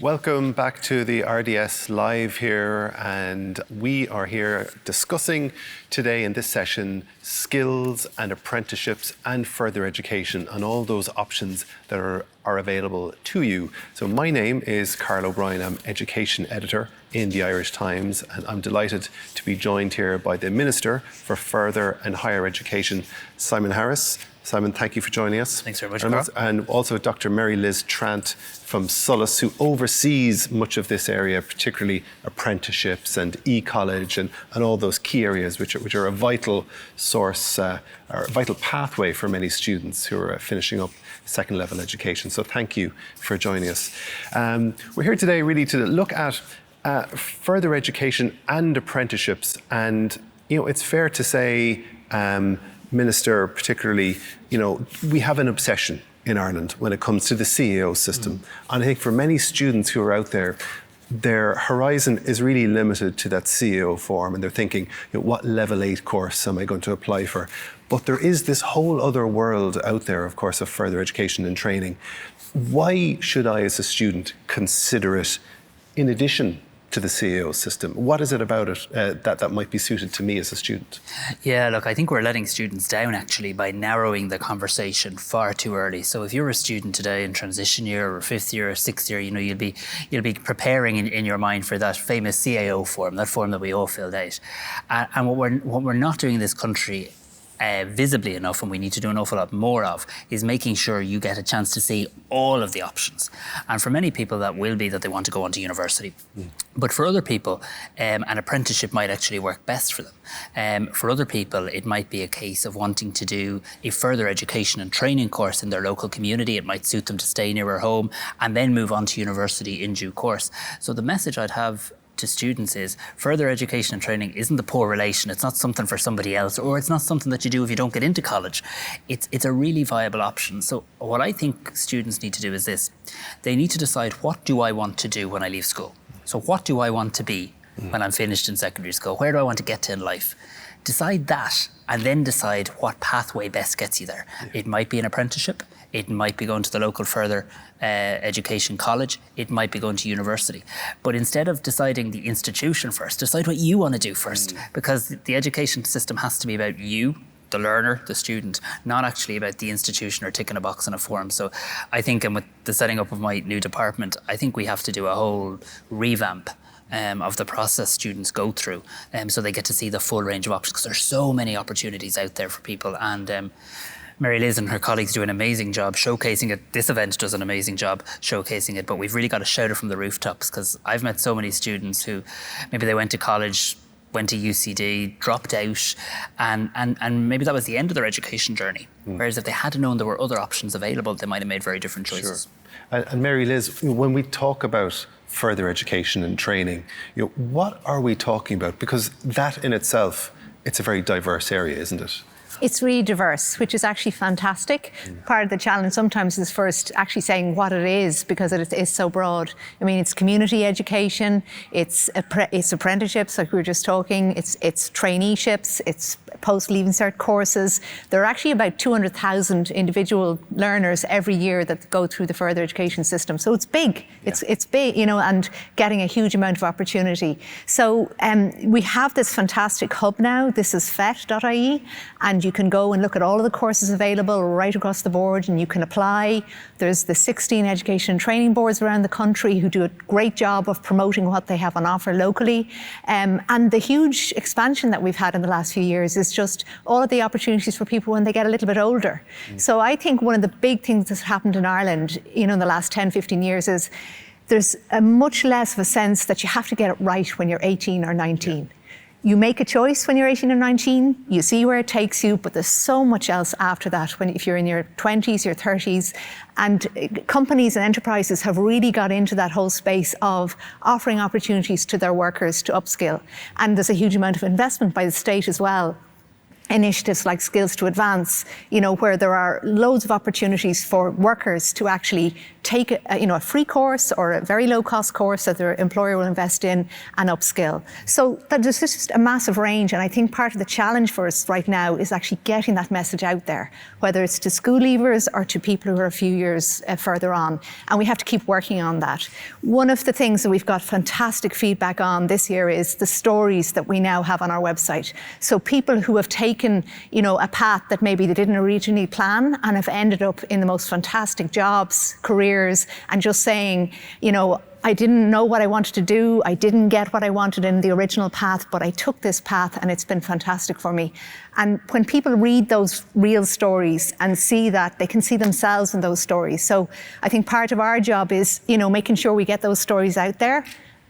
Welcome back to the RDS Live here, and we are here discussing today in this session skills and apprenticeships and further education and all those options that are available to you. So my name is Carl O'Brien. I'm Education Editor in the Irish Times, and I'm delighted to be joined here by the Minister for Further and Higher Education, Simon Harris. Simon, thank you for joining us. Thanks very much, Carl. And also Dr. Mary Liz Trant from Sulis, who oversees much of this area, particularly apprenticeships and e-college and all those key areas which are a vital source, or a vital pathway for many students who are finishing up second level education. So thank you for joining us. We're here today really to look at further education and apprenticeships, and it's fair to say, Minister, particularly, we have an obsession in Ireland when it comes to the CAO system. And I think for many students who are out there, their horizon is really limited to that CAO form, and they're thinking, what level 8 course am I going to apply for? But there is this whole other world out there, of course, of further education and training. Why should I, as a student, consider it in addition to the CAO system? What is it about it that might be suited to me as a student? Yeah, look, I think we're letting students down actually by narrowing the conversation far too early. So if you're a student today in transition year or 5th year or 6th year, you'll be preparing in your mind for that famous CAO form, that form that we all filled out. And what we're not doing in this country visibly enough, and we need to do an awful lot more of, is making sure you get a chance to see all of the options. And for many people that will be that they want to go on to university. But for other people, an apprenticeship might actually work best for them. For other people, it might be a case of wanting to do a further education and training course in their local community. It might suit them to stay nearer home and then move on to university in due course. So the message I'd have to students is further education and training isn't the poor relation. It's not something for somebody else, or it's not something that you do if you don't get into college. It's a really viable option. So what I think students need to do is this. They need to decide, what do I want to do when I leave school? So what do I want to be when I'm finished in secondary school? Where do I want to get to in life? Decide that, and then decide what pathway best gets you there. It might be an apprenticeship. It might be going to the local further education college. It might be going to university. But instead of deciding the institution first, decide what you want to do first, because the education system has to be about you, the learner, the student, not actually about the institution or ticking a box on a form. So I think, and with the setting up of my new department, I think we have to do a whole revamp of the process students go through, so they get to see the full range of options, because there's so many opportunities out there for people. And Mary Liz and her colleagues do an amazing job showcasing it. This event does an amazing job showcasing it, but we've really got to shout it from the rooftops, because I've met so many students who maybe they went to college, went to UCD, dropped out, and maybe that was the end of their education journey. Whereas if they had known there were other options available, they might have made very different choices. Sure. And Mary Liz, when we talk about further education and training, what are we talking about? Because that in itself, it's a very diverse area, isn't it? It's really diverse, which is actually fantastic. Part of the challenge sometimes is first actually saying what it is, because it is so broad. I mean, it's community education, it's apprenticeships, like we were just talking, it's traineeships, it's post-leaving cert courses. There are actually about 200,000 individual learners every year that go through the further education system. So it's big. Yeah. It's big, and getting a huge amount of opportunity. So we have this fantastic hub now. This is fet.ie, and you can go and look at all of the courses available right across the board, and you can apply. There's the 16 education and training boards around the country who do a great job of promoting what they have on offer locally. And the huge expansion that we've had in the last few years is just all of the opportunities for people when they get a little bit older. So I think one of the big things that's happened in Ireland, in the last 10, 15 years is there's a much less of a sense that you have to get it right when you're 18 or 19. Yeah. You make a choice when you're 18 or 19, you see where it takes you, but there's so much else after that if you're in your 20s, your 30s. And companies and enterprises have really got into that whole space of offering opportunities to their workers to upskill. And there's a huge amount of investment by the state as well initiatives like Skills to Advance, where there are loads of opportunities for workers to actually take a free course or a very low cost course that their employer will invest in and upskill. So there's just a massive range, and I think part of the challenge for us right now is actually getting that message out there, whether it's to school leavers or to people who are a few years further on, and we have to keep working on that. One of the things that we've got fantastic feedback on this year is the stories that we now have on our website. So people who have taken a path that maybe they didn't originally plan and have ended up in the most fantastic jobs, careers, and just saying, I didn't know what I wanted to do. I didn't get what I wanted in the original path, but I took this path and it's been fantastic for me. And when people read those real stories and see that, they can see themselves in those stories. So I think part of our job is, making sure we get those stories out there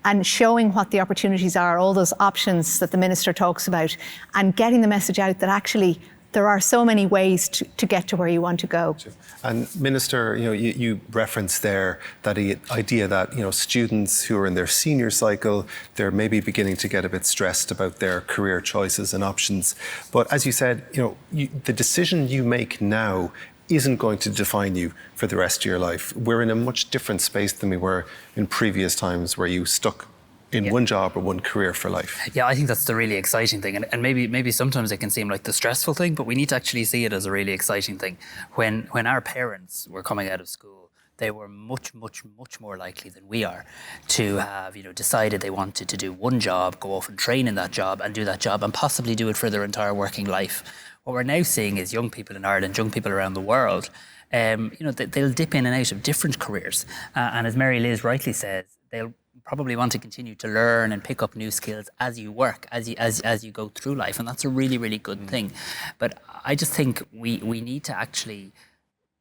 and showing what the opportunities are, all those options that the Minister talks about, and getting the message out that actually there are so many ways to get to where you want to go. And Minister, you referenced there that idea that, students who are in their senior cycle, they're maybe beginning to get a bit stressed about their career choices and options. But as you said, the decision you make now isn't going to define you for the rest of your life. We're in a much different space than we were in previous times where you stuck in one job or one career for life. Yeah, I think that's the really exciting thing. And maybe sometimes it can seem like the stressful thing, but we need to actually see it as a really exciting thing. When our parents were coming out of school, they were much, much, much more likely than we are to have, decided they wanted to do one job, go off and train in that job and do that job and possibly do it for their entire working life. What we're now seeing is young people in Ireland, young people around the world, they'll dip in and out of different careers. And as Mary Liz rightly says, they'll probably want to continue to learn and pick up new skills as you work, as you go through life. And that's a really, really good thing. But I just think we need to actually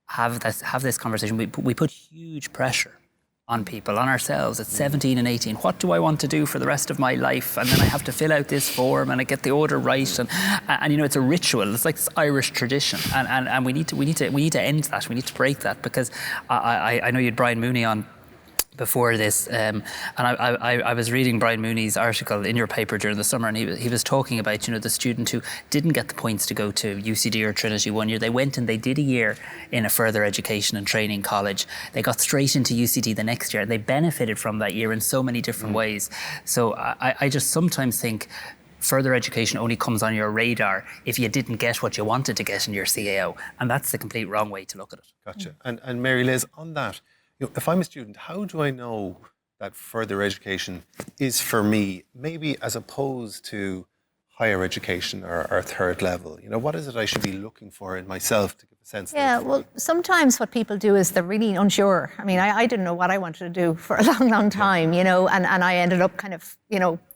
have this conversation. We put huge pressure on people, on ourselves at 17 and 18. What do I want to do for the rest of my life? And then I have to fill out this form and I get the order right. And it's a ritual. It's like this Irish tradition. And we need to end that. We need to break that, because I know you had Brian Mooney on before this, and I was reading Brian Mooney's article in your paper during the summer, and he was talking about the student who didn't get the points to go to UCD or Trinity one year. They went and they did a year in a further education and training college. They got straight into UCD the next year. They benefited from that year in so many different ways. So I just sometimes think further education only comes on your radar if you didn't get what you wanted to get in your CAO, and that's the complete wrong way to look at it. Gotcha. And Mary Liz, on that, if I'm a student, how do I know that further education is for me, maybe as opposed to higher education or third level? What is it I should be looking for in myself to give a sense? Yeah, well, sometimes what people do is they're really unsure. I mean, I didn't know what I wanted to do for a long, long time, and I ended up kind of,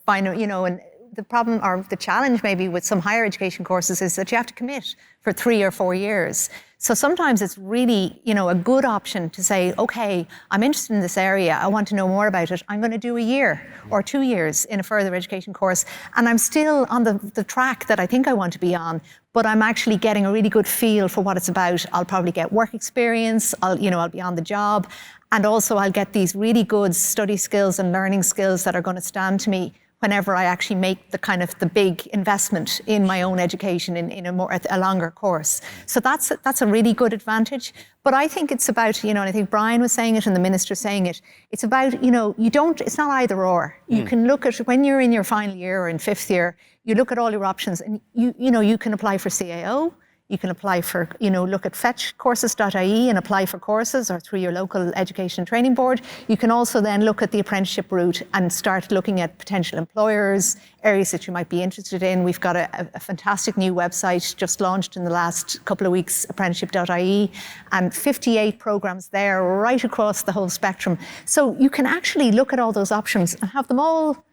finding, and the problem or the challenge maybe with some higher education courses is that you have to commit for 3 or 4 years. So sometimes it's really, a good option to say, okay, I'm interested in this area. I want to know more about it. I'm going to do a year or 2 years in a further education course. And I'm still on the track that I think I want to be on, but I'm actually getting a really good feel for what it's about. I'll probably get work experience. I'll be on the job. And also I'll get these really good study skills and learning skills that are going to stand to me whenever I actually make the big investment in my own education in a longer course. So that's a really good advantage. But I think it's about, and I think Brian was saying it and the Minister saying it, it's about, it's not either or. You can look at, when you're in your final year or in fifth year, you look at all your options and you can apply for CAO. You can apply for, look at fetchcourses.ie and apply for courses, or through your local education and training board. You can also then look at the apprenticeship route and start looking at potential employers, areas that you might be interested in. We've got a fantastic new website just launched in the last couple of weeks, apprenticeship.ie, and 58 programs there right across the whole spectrum. So you can actually look at all those options and have them all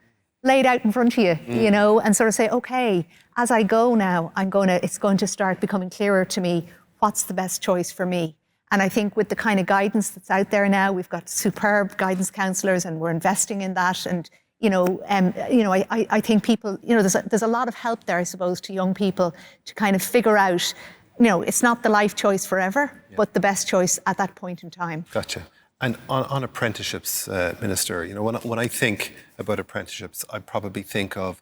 laid out in front of you, and sort of say, okay, as I go now, it's going to start becoming clearer to me what's the best choice for me. And I think with the kind of guidance that's out there now, we've got superb guidance counsellors and we're investing in that. And, I think people, there's a lot of help there, I suppose, to young people to kind of figure out, it's not the life choice forever, but the best choice at that point in time. Gotcha. And on apprenticeships, Minister, when I think about apprenticeships, I probably think of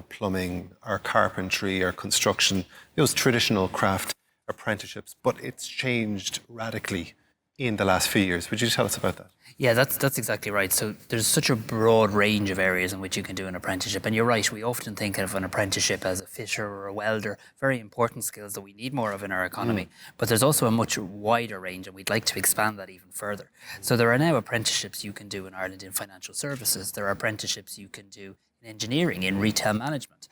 plumbing or carpentry or construction, those traditional craft apprenticeships, but it's changed radically in the last few years. Would you tell us about that? Yeah, that's exactly right. So there's such a broad range of areas in which you can do an apprenticeship. And you're right, we often think of an apprenticeship as a fitter or a welder, very important skills that we need more of in our economy. But there's also a much wider range, and we'd like to expand that even further. So there are now apprenticeships you can do in Ireland in financial services. There are apprenticeships you can do in engineering, in retail management.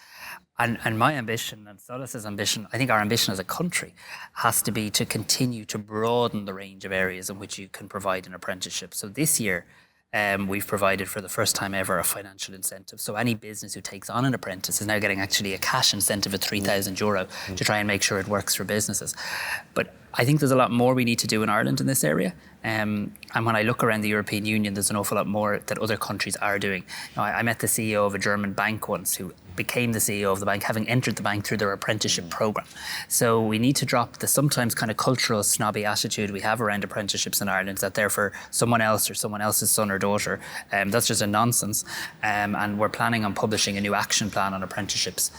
And my ambition and Solas's ambition, I think our ambition as a country, has to be to continue to broaden the range of areas in which you can provide an apprenticeship. So this year, we've provided for the first time ever a financial incentive. So any business who takes on an apprentice is now getting actually a cash incentive of €3,000 to try and make sure it works for businesses. But I think there's a lot more we need to do in Ireland in this area. And when I look around the European Union, there's an awful lot more that other countries are doing. I met the CEO of a German bank once who became the CEO of the bank, having entered the bank through their apprenticeship program. So we need to drop the sometimes kind of cultural snobby attitude we have around apprenticeships in Ireland, that they're for someone else or someone else's son or daughter. That's just a nonsense. And we're planning on publishing a new action plan on apprenticeships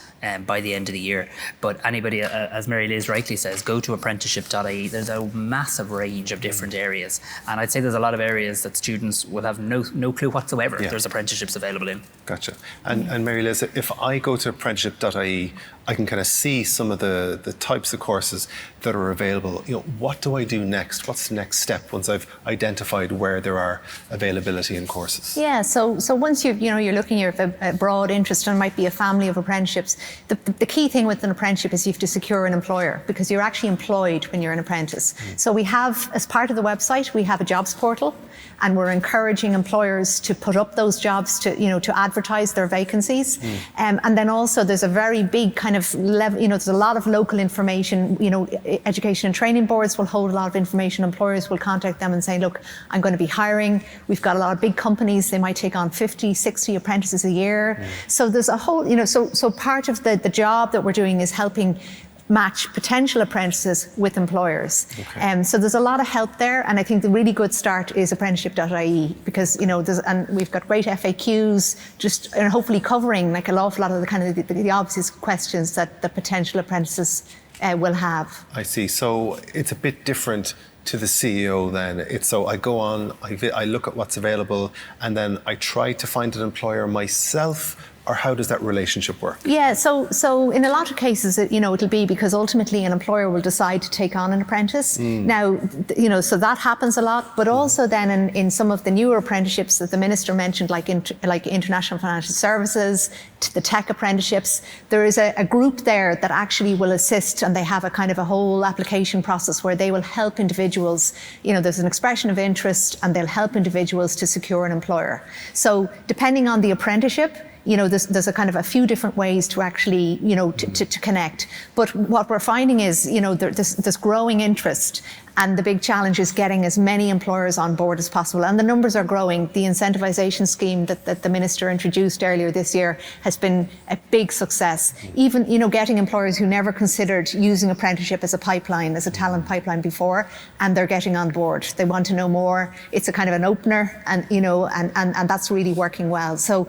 by the end of the year. But anybody, as Mary Liz rightly says, go to apprenticeship.ie. There's a massive range of different areas. And I'd say there's a lot of areas that students will have no clue whatsoever there's apprenticeships available in. Gotcha. And Mary Liz, if I go to apprenticeship.ie, I can kind of see some of the types of courses that are available. What do I do next? What's the next step once I've identified where there are availability in courses? Yeah, so once you're looking at a broad interest, and might be a family of apprenticeships, the key thing with an apprenticeship is you have to secure an employer, because you're actually employed when you're an apprentice. So we have, as part of the website, we have a jobs portal, and we're encouraging employers to put up those jobs to advertise their vacancies. And then also there's a very big kind of level, there's a lot of local information. Education and training boards will hold a lot of information. Employers will contact them and say, look, I'm going to be hiring. We've got a lot of big companies. They might take on 50, 60 apprentices a year. So there's a whole, so part of the job that we're doing is helping match potential apprentices with employers. Okay. So there's a lot of help there, and I think the really good start is apprenticeship.ie, because and we've got great FAQs, and hopefully covering like an awful lot of the kind of the obvious questions that the potential apprentices will have. I see. So it's a bit different to the CEO then. So I go on, I look at what's available, and then I try to find an employer myself. Or how does that relationship work? Yeah, so in a lot of cases, it'll be because ultimately an employer will decide to take on an apprentice. Now, so that happens a lot, but also then in some of the newer apprenticeships that the Minister mentioned, like international financial services, the tech apprenticeships, there is a group there that actually will assist, and they have a kind of a whole application process where they will help individuals. There's an expression of interest, and they'll help individuals to secure an employer. So depending on the apprenticeship, there's a kind of a few different ways to actually, to connect. But what we're finding is, there's growing interest, and the big challenge is getting as many employers on board as possible. And the numbers are growing. The incentivisation scheme that the Minister introduced earlier this year has been a big success. Even, getting employers who never considered using apprenticeship as a pipeline, as a talent pipeline before, and they're getting on board. They want to know more. It's a kind of an opener, and that's really working well. So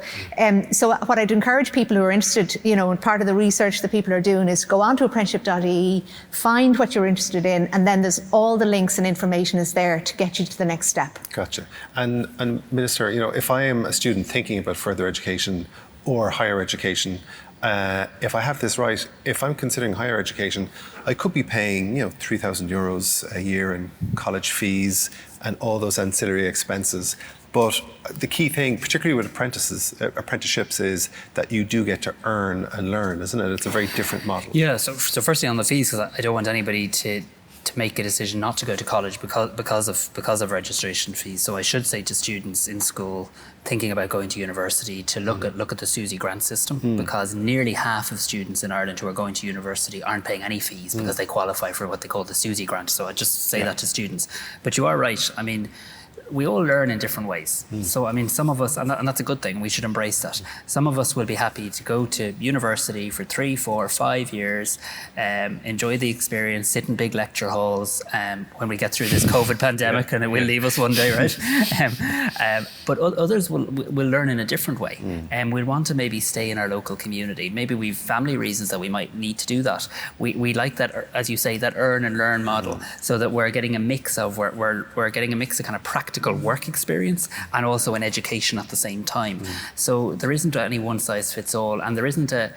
what I'd encourage people who are interested, and part of the research that people are doing is go on to apprenticeship.ie, find what you're interested in, and then there's all the links and information is there to get you to the next step. Gotcha. And Minister, if I am a student thinking about further education or higher education, if I have this right, if I'm considering higher education, I could be paying, €3,000 a year in college fees and all those ancillary expenses. But the key thing, particularly with apprenticeships, is that you do get to earn and learn, isn't it? It's a very different model. Yeah. So firstly on the fees, because I don't want anybody to make a decision not to go to college because of registration fees. So I should say to students in school thinking about going to university to look at the SUSI grant system, because nearly half of students in Ireland who are going to university aren't paying any fees because they qualify for what they call the SUSI grant. So I just say that to students. But you are right. I mean, we all learn in different ways. So, I mean, some of us, and that's a good thing, we should embrace that. Some of us will be happy to go to university for 3, 4, 5 years, enjoy the experience, sit in big lecture halls when we get through this COVID pandemic, and it will leave us one day, right? But others will learn in a different way. And we'll want to maybe stay in our local community. Maybe we've family reasons that we might need to do that. We like that, as you say, that earn and learn model, so that we're getting a mix of, we're getting a mix of kind of practical work experience and also an education at the same time. So there isn't any one size fits all, and there isn't a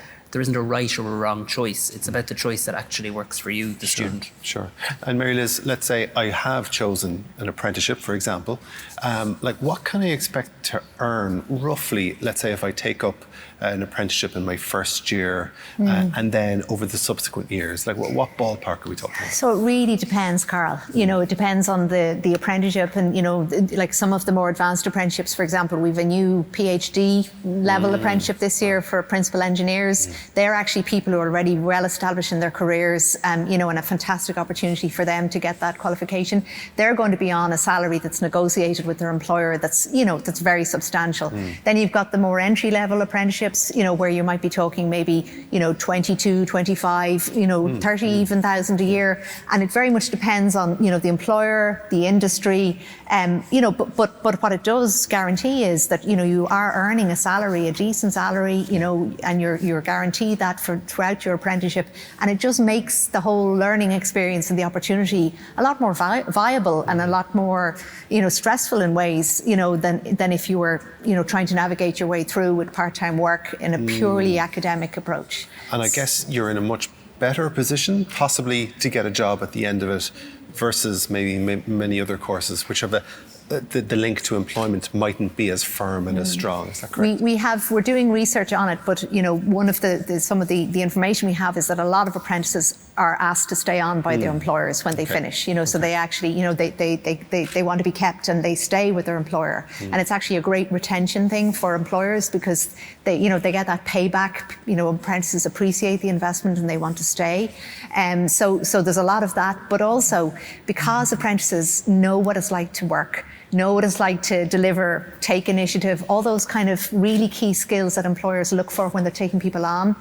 right or a wrong choice. It's about the choice that actually works for you, the student. Sure. And Mary Liz, let's say I have chosen an apprenticeship, for example. Like, what can I expect to earn roughly, let's say if I take up an apprenticeship in my first year and then over the subsequent years? Like, what ballpark are we talking about? So it really depends, Carl. You know, it depends on the apprenticeship, and, you know, like some of the more advanced apprenticeships, for example, we've a new PhD level apprenticeship this year for principal engineers. They're actually people who are already well established in their careers, you know, and a fantastic opportunity for them to get that qualification. They're going to be on a salary that's negotiated with their employer that's, you know, that's very substantial. Then you've got the more entry level apprenticeships, you know, where you might be talking maybe, you know, 22, 25, you know, 30 even thousand a year. And it very much depends on, you know, the employer, the industry, you know, but what it does guarantee is that, you know, you are earning a salary, a decent salary, you know, and you're guaranteed that throughout your apprenticeship. And it just makes the whole learning experience and the opportunity a lot more viable and a lot more, you know, stressful in ways, you know, than if you were, you know, trying to navigate your way through with part-time work in a purely academic approach. And I guess you're in a much better position, possibly, to get a job at the end of it versus maybe many other courses, which have the link to employment mightn't be as firm and as strong. Is that correct? We're doing research on it, but, you know, one of some of the information we have is that a lot of apprentices are asked to stay on by their employers when they finish, you know, so they actually, you know, they want to be kept and they stay with their employer. And it's actually a great retention thing for employers because they, you know, they get that payback. You know, apprentices appreciate the investment and they want to stay. So there's a lot of that, but also because apprentices know what it's like to work, know what it's like to deliver, take initiative, all those kind of really key skills that employers look for when they're taking people on,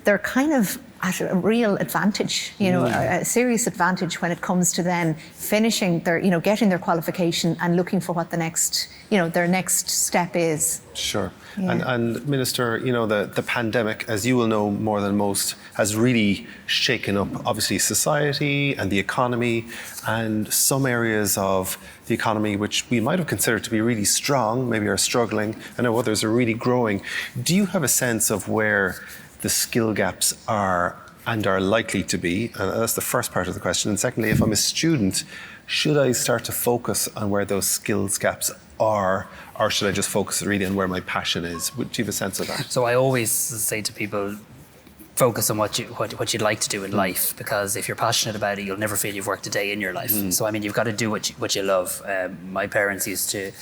they're kind of at a real advantage, you know, a serious advantage when it comes to then finishing their, you know, getting their qualification and looking for what the next, you know, their next step is. Sure. And Minister, you know, the pandemic, as you will know more than most, has really shaken up, obviously, society and the economy, and some areas of the economy which we might have considered to be really strong, maybe are struggling. I know others are really growing. Do you have a sense of where the skill gaps are and are likely to be? And that's the first part of the question. And secondly, if I'm a student, should I start to focus on where those skills gaps are, or should I just focus really on where my passion is? Do you have a sense of that? So I always say to people, focus on what you'd like to do in life, because if you're passionate about it, you'll never feel you've worked a day in your life. So I mean, you've got to do what you love. My parents used to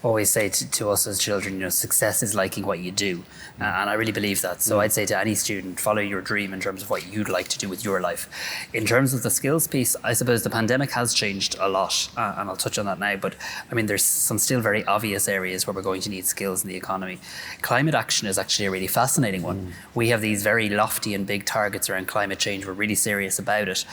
always say to us as children, you know, success is liking what you do. And I really believe that. So I'd say to any student, follow your dream in terms of what you'd like to do with your life. In terms of the skills piece, I suppose the pandemic has changed a lot, and I'll touch on that now. But I mean, there's some still very obvious areas where we're going to need skills in the economy. Climate action is actually a really fascinating one. We have these very lofty and big targets around climate change. We're really serious about it.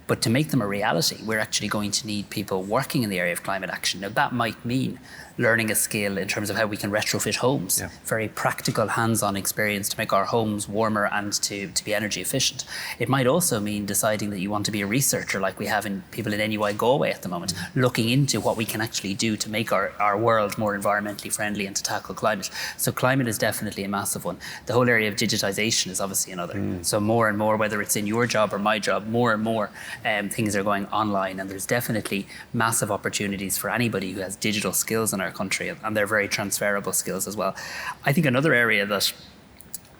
But to make them a reality, we're actually going to need people working in the area of climate action. Now, that might mean learning a skill in terms of how we can retrofit homes. Very practical, hands-on experience to make our homes warmer and to be energy efficient. It might also mean deciding that you want to be a researcher, like we have in people in NUI Galway at the moment, looking into what we can actually do to make our world more environmentally friendly and to tackle climate. So climate is definitely a massive one. The whole area of digitization is obviously another. So more and more, whether it's in your job or my job, more and more things are going online, and there's definitely massive opportunities for anybody who has digital skills in our country, and they're very transferable skills as well. I think another area that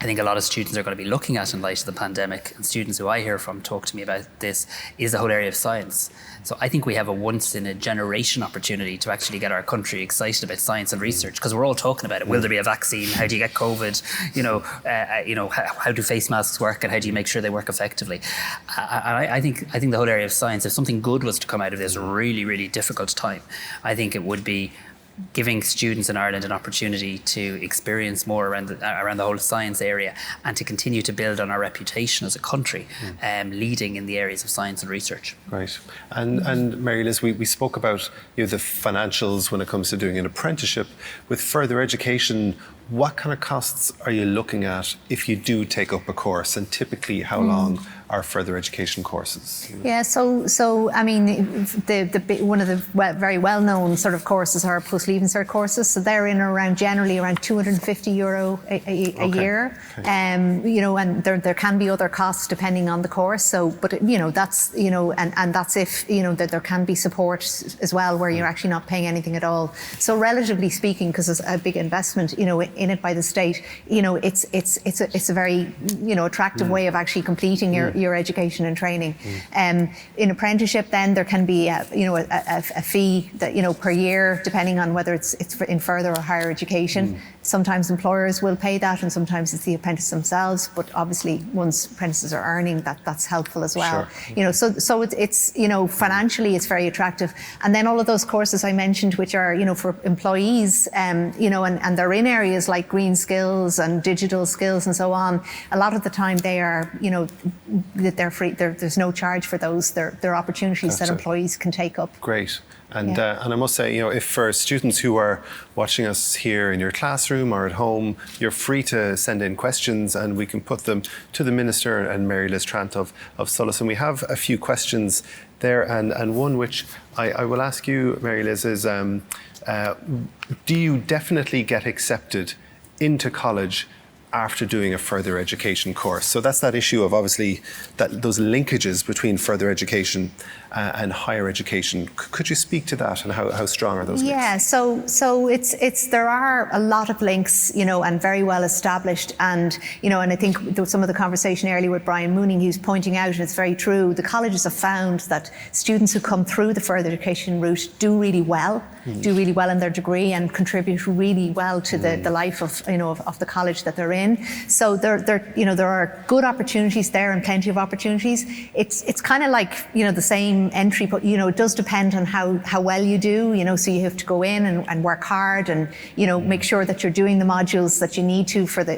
I think a lot of students are going to be looking at in light of the pandemic, and students who I hear from talk to me about this, is the whole area of science. So I think we have a once in a generation opportunity to actually get our country excited about science and research, because we're all talking about it. Will there be a vaccine? How do you get COVID? How do face masks work, and how do you make sure they work effectively? I think the whole area of science, if something good was to come out of this really, really difficult time, I think it would be giving students in Ireland an opportunity to experience more around the whole science area, and to continue to build on our reputation as a country, leading in the areas of science and research. Right. And Mary Liz, we spoke about the financials when it comes to doing an apprenticeship. With further education, what kind of costs are you looking at if you do take up a course, and typically how long are further education courses? Yeah, so I mean, one of the very well-known sort of courses are post-leaving cert courses. So they're in generally around €250 a year. Okay. And there can be other costs depending on the course. So, but that's and that's if that there can be support as well, where you're actually not paying anything at all. So relatively speaking, because it's a big investment, in it by the state, it's a very attractive way of actually completing your education and training. In apprenticeship, then there can be a fee that per year, depending on whether it's in further or higher education. Sometimes employers will pay that, and sometimes it's the apprentice themselves. But obviously, once apprentices are earning, that's helpful as well. Sure. So it's financially it's very attractive. And then all of those courses I mentioned, which are for employees, and they're in areas like green skills and digital skills and so on. A lot of the time they are that they're free. There's no charge for those. They're opportunities that employees can take up. Great. And I must say, if for students who are watching us here in your classroom or at home, you're free to send in questions, and we can put them to the Minister and Mary Liz Trant of Solas. And we have a few questions there, and one which I will ask you, Mary Liz, is do you definitely get accepted into college after doing a further education course? So that's that issue of obviously those linkages between further education and higher education. Could you speak to that, and how strong are those links? Yeah, so it's there are a lot of links, and very well established, and and I think some of the conversation earlier with Brian Mooning, he was pointing out, and it's very true, the colleges have found that students who come through the further education route do really well in their degree, and contribute really well to the life of the college that they're in. So there are good opportunities there, and plenty of opportunities. It's kind of like the same entry, but it does depend on how well you do. So you have to go in and work hard, and make sure that you're doing the modules that you need to for the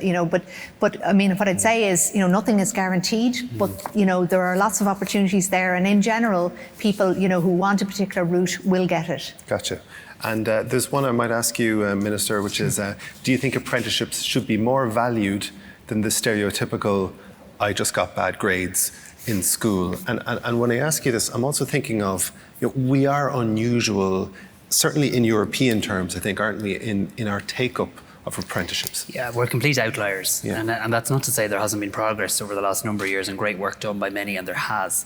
But I mean, what I'd say is nothing is guaranteed, but there are lots of opportunities there, and in general, people who want a particular route will get it. Gotcha. And there's one I might ask you, Minister, which is, do you think apprenticeships should be more valued than the stereotypical, I just got bad grades in school? And when I ask you this, I'm also thinking of, we are unusual, certainly in European terms, I think, aren't we, in our take-up of apprenticeships? Yeah, we're complete outliers. Yeah. And that's not to say there hasn't been progress over the last number of years, and great work done by many, and there has.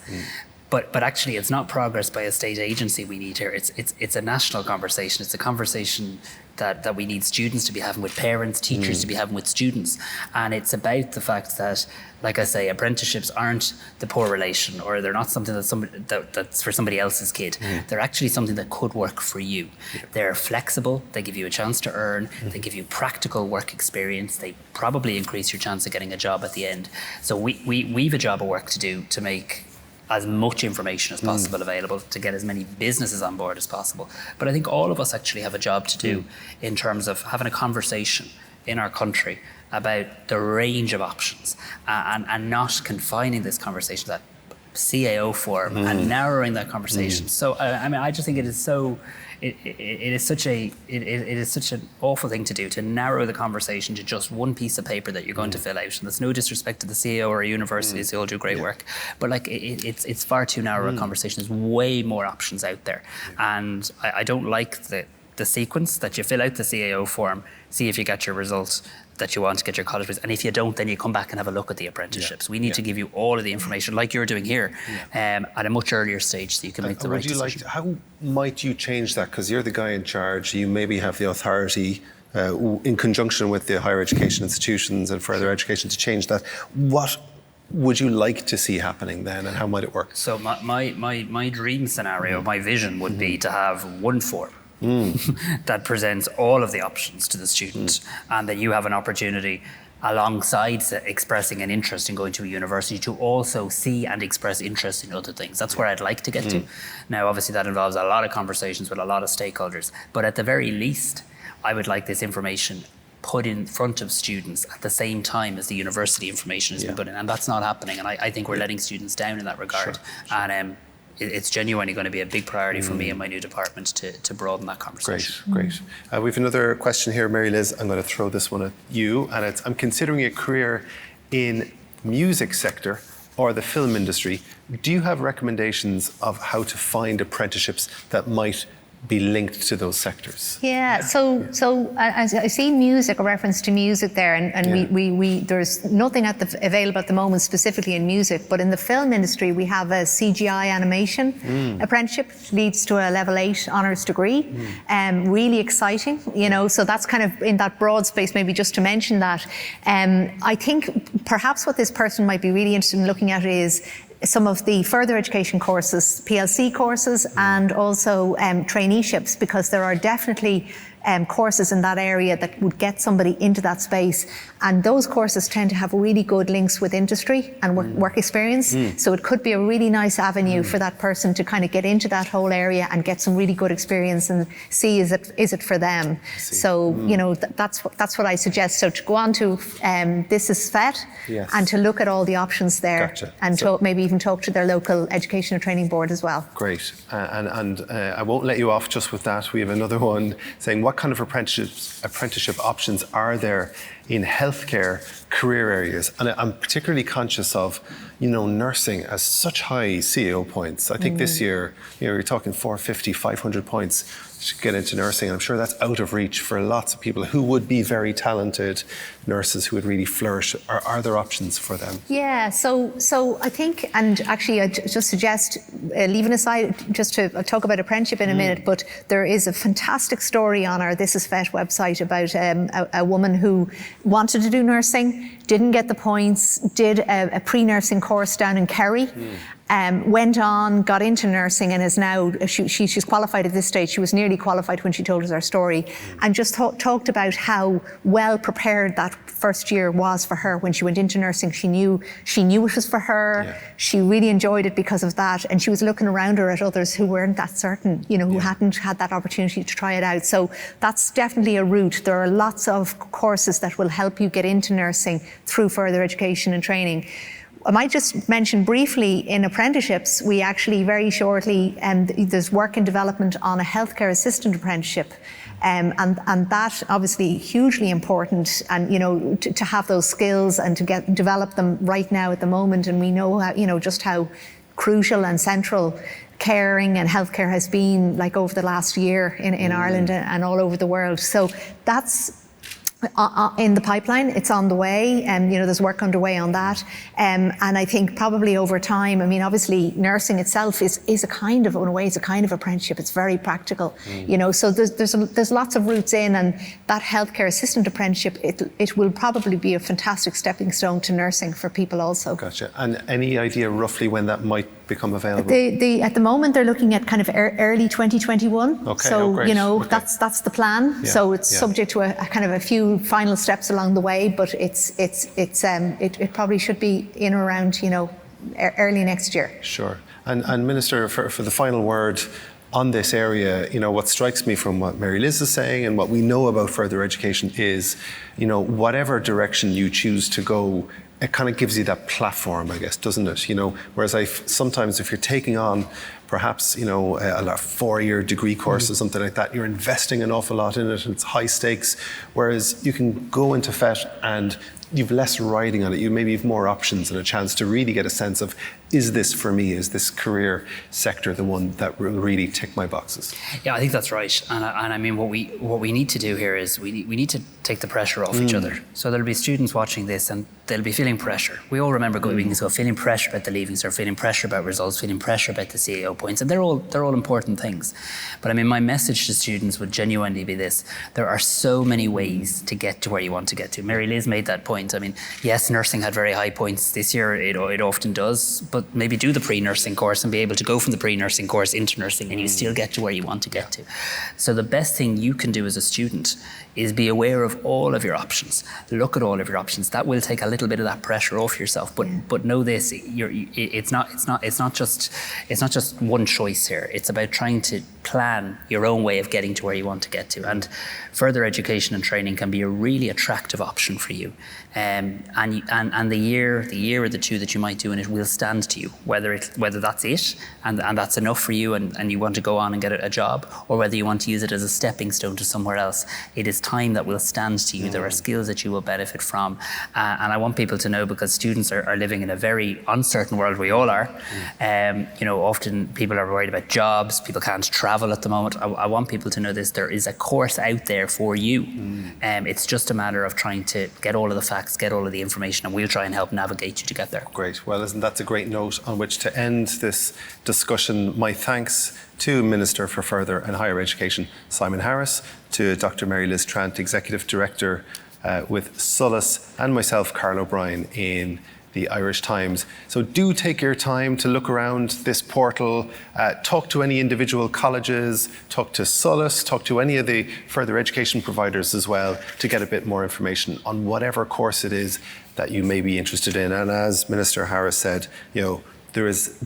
But actually, it's not progress by a state agency we need here. It's a national conversation. It's a conversation that we need students to be having with parents, teachers to be having with students. And it's about the fact that, like I say, apprenticeships aren't the poor relation, or they're not something that's for somebody else's kid. They're actually something that could work for you. Yeah. They're flexible. They give you a chance to earn. They give you practical work experience. They probably increase your chance of getting a job at the end. So we've a job of work to do to make as much information as possible available, to get as many businesses on board as possible. But I think all of us actually have a job to do in terms of having a conversation in our country about the range of options, and not confining this conversation to that CAO form and narrowing that conversation. So I mean, I just think it is so. It is such an awful thing to do, to narrow the conversation to just one piece of paper that you're going to fill out. And there's no disrespect to the CEO or universities, who all do great work, but like it's far too narrow a conversation. There's way more options out there, and I don't like the sequence that you fill out the CAO form, see if you get your results that you want to get your college results, and if you don't, then you come back and have a look at the apprenticeships. We need to give you all of the information, like you're doing here, at a much earlier stage, so you can make the right decision. How might you change that? Because you're the guy in charge, you maybe have the authority in conjunction with the higher education institutions and further education to change that. What would you like to see happening then, and how might it work? So my dream scenario, my vision would be to have one form that presents all of the options to the student, and that you have an opportunity alongside expressing an interest in going to a university to also see and express interest in other things. That's where I'd like to get to. Now, obviously that involves a lot of conversations with a lot of stakeholders, but at the very least, I would like this information put in front of students at the same time as the university information has been put in, and that's not happening, and I think we're letting students down in that regard. And it's genuinely going to be a big priority for me and my new department to broaden that conversation. Great. We have another question here, Mary Liz. I'm going to throw this one at you, and it's: I'm considering a career in music sector or the film industry. Do you have recommendations of how to find apprenticeships that might be linked to those sectors? Yeah, so as I see music, a reference to music there, and we there's nothing available at the moment specifically in music, but in the film industry we have a CGI animation apprenticeship, leads to a level 8 honours degree. Really exciting, so that's kind of in that broad space. Maybe just to mention that, I think perhaps what this person might be really interested in looking at is some of the further education courses, PLC courses, and also traineeships, because there are definitely courses in that area that would get somebody into that space, and those courses tend to have really good links with industry and work experience. So it could be a really nice avenue for that person to kind of get into that whole area and get some really good experience and see is it for them. So that's what I suggest. So to go on to This is FET, and to look at all the options there, and to maybe even talk to their local education and training board as well. Great. And I won't let you off just with that. We have another one saying, what kind of apprenticeship options are there in healthcare career areas? And I'm particularly conscious of, nursing as such high CAO points. I think this year, you're talking 450, 500 points to get into nursing. And I'm sure that's out of reach for lots of people who would be very talented nurses who would really flourish. Are there options for them? Yeah, so I think, and actually I just suggest, leaving aside just to talk about apprenticeship in a minute, but there is a fantastic story on our This is FET website about a woman who wanted to do nursing, didn't get the points, did a pre-nursing course down in Kerry, went on, got into nursing, and is now, she's qualified at this stage. She was nearly qualified when she told us our story, and just talked about how well prepared that first year was for her. When she went into nursing, she knew it was for her. Yeah. She really enjoyed it because of that, and she was looking around her at others who weren't that certain, who hadn't had that opportunity to try it out. So that's definitely a route. There are lots of courses that will help you get into nursing through further education and training. I might just mention briefly, in apprenticeships, we actually very shortly, there's work in development on a healthcare assistant apprenticeship. And that obviously hugely important, and to have those skills and to develop them right now at the moment. And we know how, just how crucial and central caring and healthcare has been, like, over the last year in Ireland and all over the world. So that's in the pipeline. It's on the way, and there's work underway on that, and I think probably over time, obviously nursing itself is a kind of, in a way, it's a kind of apprenticeship. It's very practical, so there's lots of routes in, and that healthcare assistant apprenticeship, it will probably be a fantastic stepping stone to nursing for people also. Gotcha. And any idea roughly when that might become available? At the moment they're looking at kind of early 2021. Okay. So okay. that's the plan. Yeah. So it's subject to a kind of a few final steps along the way, but it probably should be in or around early next year. Sure. And Minister, for the final word on this area, what strikes me from what Mary Liz is saying and what we know about further education is, whatever direction you choose to go, it kind of gives you that platform, I guess, doesn't it? Whereas sometimes if you're taking on perhaps, a 4-year degree course or something like that, you're investing an awful lot in it and it's high stakes. Whereas you can go into FET and you've less riding on it. You maybe have more options and a chance to really get a sense of, is this for me? Is this career sector the one that will really tick my boxes? Yeah, I think that's right. And I mean, what we need to do here is we need to take the pressure off each other. So there'll be students watching this and they'll be feeling pressure. We all remember going to school, feeling pressure about the leaving cert, feeling pressure about results, feeling pressure about the CAO points, and they're all important things. But I mean, my message to students would genuinely be this: there are so many ways to get to where you want to get to. Mary Liz made that point. I mean, yes, nursing had very high points this year. It often does, but maybe do the pre-nursing course and be able to go from the pre-nursing course into nursing, and you still get to where you want to get to. So the best thing you can do as a student is be aware of all of your options. Look at all of your options. That will take a little bit of that pressure off yourself. But know this: it's not just one choice here. It's about trying to plan your own way of getting to where you want to get to. And further education and training can be a really attractive option for you. And the year or the two that you might do in it will stand to you, whether that's it and that's enough for you and you want to go on and get a job, or whether you want to use it as a stepping stone to somewhere else. It is time that will stand to you. There are skills that you will benefit from. And I want people to know, because students are living in a very uncertain world, we all are. Often people are worried about jobs, people can't travel at the moment. I want people to know this: there is a course out there for you. It's just a matter of trying to get all of the facts, get all of the information, and we'll try and help navigate you to get there. Great. Well, listen, that's a great note on which to end this discussion. My thanks to Minister for Further and Higher Education, Simon Harris, to Dr. Mary Liz Trant, Executive Director with Solace, and myself, Carl O'Brien, in the Irish Times. So do take your time to look around this portal, talk to any individual colleges, talk to Solace, talk to any of the further education providers as well, to get a bit more information on whatever course it is that you may be interested in. And as Minister Harris said,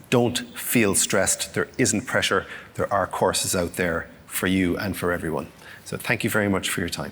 don't feel stressed. There isn't pressure. There are courses out there for you and for everyone. So thank you very much for your time.